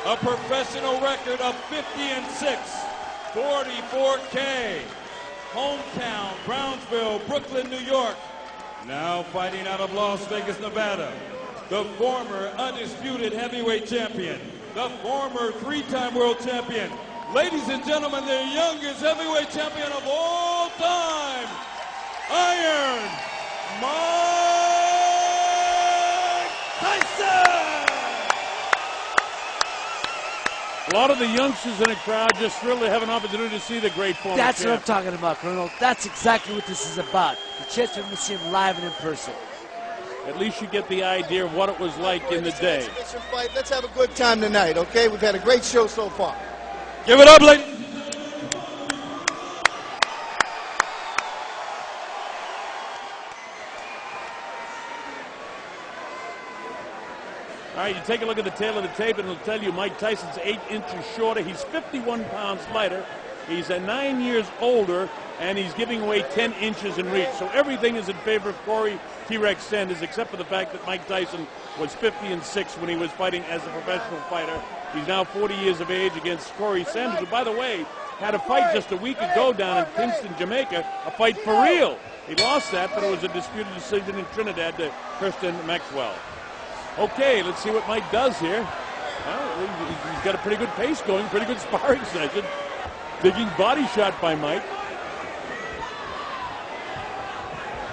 a professional record of 50-6, 44K. Hometown, Brownsville, Brooklyn, New York. Now fighting out of Las Vegas, Nevada, the former undisputed heavyweight champion, the former three-time world champion. Ladies and gentlemen, the youngest heavyweight champion of all time, Iron Mike Tyson! A lot of the youngsters in the crowd just thrilled to have an opportunity to see the great former That's champ. what I'm talking about, Colonel. That's exactly what this is about. The chance for him to see him live and in person. At least you get the idea of what it was like in the day. Fight. Let's have a good time tonight, okay? We've had a great show so far. Give it up, ladies. All right, you take a look at the tail of the tape, and it'll tell you Mike Tyson's 8 inches shorter. He's 51 pounds lighter. He's 9 years older, and he's giving away 10 inches in reach. So everything is in favor of Corey T-Rex Sanders, except for the fact that Mike Tyson was 50-6 when he was fighting as a professional fighter. He's now 40 years of age against Corey Sanders, who, by the way, had a fight just a week ago down in Kingston, Jamaica, a fight for real. He lost that, but it was a disputed decision in Trinidad to Kirsten Maxwell. Okay, let's see what Mike does here. Well, he's got a pretty good pace going, pretty good sparring session. Digging body shot by Mike.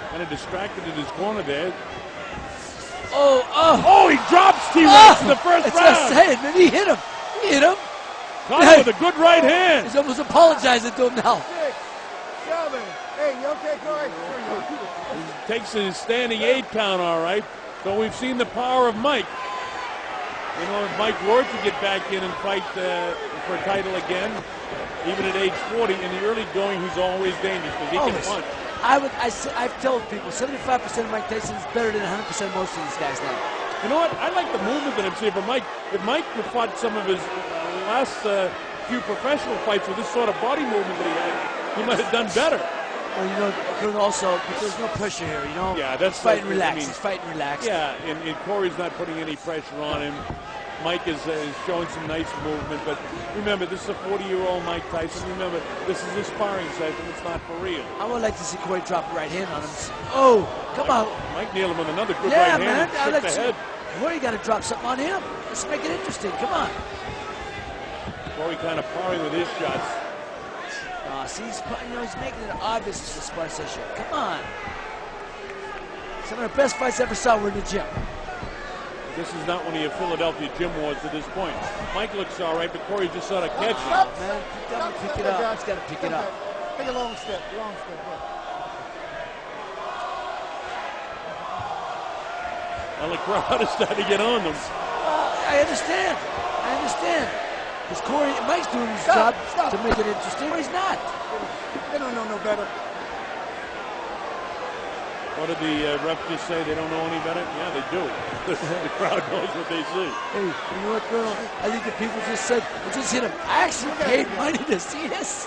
Kind of distracted in his corner there. Oh, he drops T-Rex in the first round. That's what I'm saying, man. He hit him. He hit him. Caught him with a good right hand. He's almost apologizing to him now. 6, 7. Hey, you okay, Corey? He takes his standing 8 count, all right. So we've seen the power of Mike. You know, if Mike were to get back in and fight for a title again, even at age 40, in the early going, he's always dangerous because he can punch. I've told people 75% of Mike Tyson is better than 100% of most of these guys now. You know what? I like the movement that I'm seeing from Mike. If Mike had fought some of his last few professional fights with this sort of body movement that he had, he might have done better. Well, you know, also, but there's no pressure here, you know? Yeah, that's fighting relaxed. He's fighting relaxed. Yeah, and Corey's not putting any pressure on him. Mike is showing some nice movement, but remember, this is a 40-year-old Mike Tyson. Remember, this is a sparring session. It's not for real. I would like to see Corey drop a right hand on him. Oh, come on. Mike nailed him with another good right hand. Man, Shook the head. Corey got to drop something on him. Let's make it interesting. Come on. Corey kind of parring with his shots. See, he's making it obvious it's a sparring session. Come on. Some of the best fights I ever saw were in the gym. This is not one of your Philadelphia gym wars at this point. Mike looks all right, but Corey just sort of catching him. Man, he's got to pick it up. He's got to pick it up. Take a long step, Well, the crowd is starting to get on them. I understand. Because Mike's doing his job to make it interesting, but he's not. They don't know no better. What did the ref just say? They don't know any better? Yeah, they do. The crowd knows what they see. Hey, you know what, Colonel? I think the people just said, just hit him. I actually paid money to see this.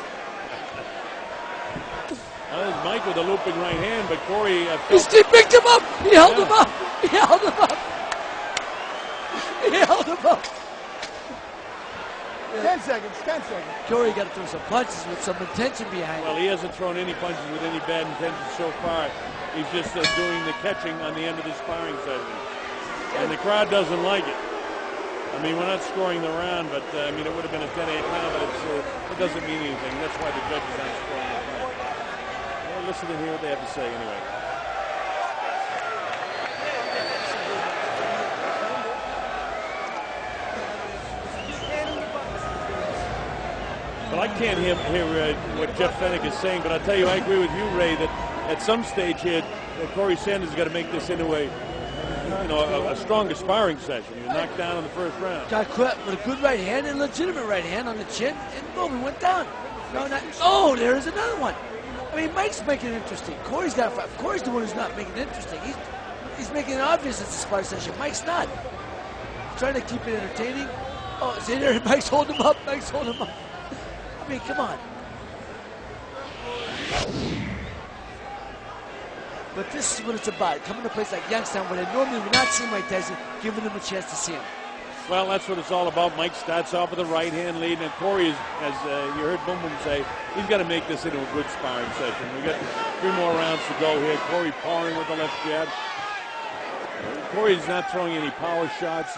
That was Mike with a looping right hand, but Corey... He picked him up. He held him up. He held him up. 10 seconds. Corey got to throw some punches with some intention behind it. Well, he hasn't thrown any punches with any bad intention so far. He's just doing the catching on the end of the sparring session. And the crowd doesn't like it. I mean, we're not scoring the round, but I mean, it would have been a 10-8 now, but it doesn't mean anything. That's why the judges aren't scoring the round. Well, listen to hear what they have to say anyway. Well, I can't hear what Jeff Fennick is saying, but I'll tell you, I agree with you, Ray, that at some stage here, Corey Sanders has got to make this into a stronger sparring session. He was knocked down in the first round. Got caught with a good right hand and legitimate right hand on the chin, and boom, he went down. Oh, there's another one. I mean, Mike's making it interesting. Corey's got to fight. Corey's the one who's not making it interesting. He's making it obvious it's a sparring session. Mike's not. He's trying to keep it entertaining. Oh, see there, Mike's holding him up. I mean, come on. But this is what it's about. Coming to a place like Youngstown where they normally would not see Mike Tyson, giving them a chance to see him. Well, that's what it's all about. Mike starts off with a right-hand lead, and Corey, as you heard Boom Boom say, he's got to make this into a good sparring session. We got 3 more rounds to go here. Corey powering with the left jab. Corey's not throwing any power shots.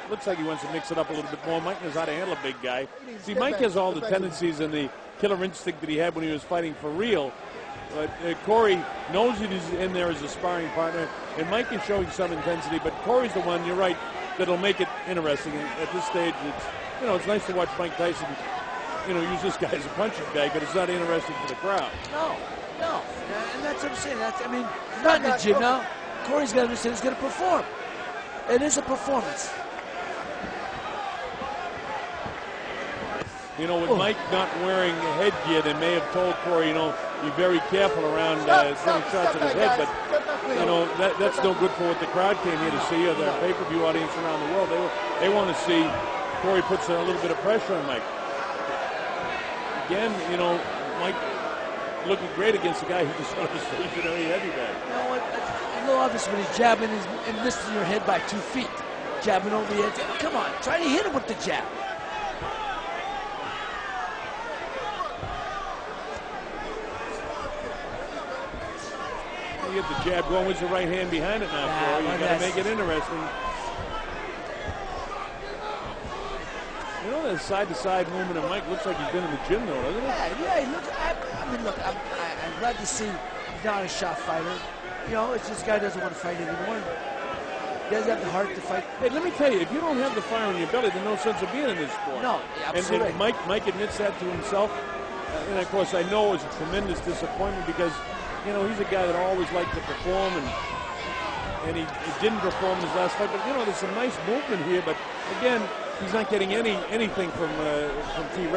Looks like he wants to mix it up a little bit more. Mike knows how to handle a big guy. See, Mike has all the tendencies and the killer instinct that he had when he was fighting for real. But Corey knows that he's in there as a sparring partner, and Mike is showing some intensity. But Corey's the one, you're right, that'll make it interesting. And at this stage, it's nice to watch Mike Tyson, use this guy as a punching bag, but it's not interesting for the crowd. No. And that's what I'm saying. He's not in the gym now. Corey's got to understand he's going to perform. It is a performance. With Mike not wearing headgear, they may have told Corey, be very careful around throwing shots at his head. But, that's no good for what the crowd came here to see, or the pay-per-view audience around the world. They want to see Corey puts a little bit of pressure on Mike. Again, Mike looking great against a guy who just wants to stationary heavy bag. You know what? It's a little obvious when he's jabbing and missing your head by 2 feet. Jabbing over the edge. Come on, try to hit him with the jab. You get the jab going with the right hand behind it now, Corey. You got to make it interesting. That side-to-side movement of Mike looks like he's been in the gym, though, doesn't it? Yeah, he looks. I'm glad to see he's not a shot fighter. It's just guy doesn't want to fight anymore. He doesn't have the heart to fight. Hey, let me tell you, if you don't have the fire in your belly, there's no sense of being in this sport. No, absolutely. And Mike admits that to himself. And of course, I know it's a tremendous disappointment because, he's a guy that always liked to perform, and he didn't perform his last fight. But, there's some nice movement here. But, again, he's not getting anything from T-Rex.